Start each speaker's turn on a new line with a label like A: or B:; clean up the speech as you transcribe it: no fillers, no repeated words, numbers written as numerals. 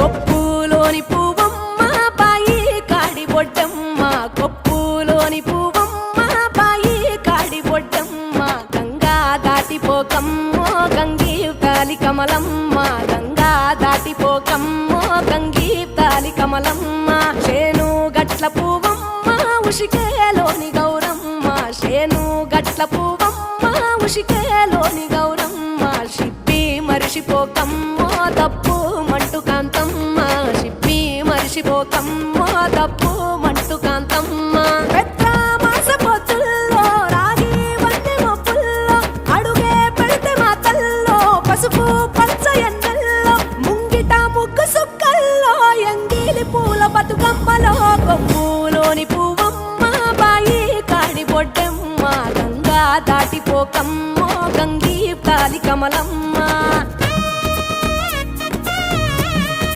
A: కొప్పులోని పువ్వమ్మ బాయి కాడి బొడ్డమ్మ, కొప్పులోని పువ్వమ్మ బాయి కాడి బొడ్డమ్మ. గంగా దాటిపోకమ్మో గంగీ తాలి కమలమ్మ, గంగా దాటిపోకమ్మో గంగీ తాలి కమలమ్మ. శేను గట్ల పువ్వమ్మ ఉషికేలోని గౌరమ్మ, శేను గట్ల పువ్వమ్మ ఉషికేలోని గౌరమ్మ. షిప్పి మరిషిపోకమ్మో తప్పు మంటు కాంతమ్మ, షిప్పి మరిషిపోకమ్మో తప్పు మంటు కాంతమ్మ. పెద్ద మాస పొత్తుల్లో రాగి వన్నె మొప్పుల్లో అడుగే పెడితే మా తల్లో, పసుపు పచ్చ ఎన్నెల్లో ముంగిట ముగ్గు సుక్కల్లో, ఎంగిలి పూల బతుకమ్మలో కొమ్ములోని పువ్వమ్మ బాయి కాడి బొడ్డమ్మ. గంగా దాటిపోకమ్మో గంగీ తాలి కమలమ్మ.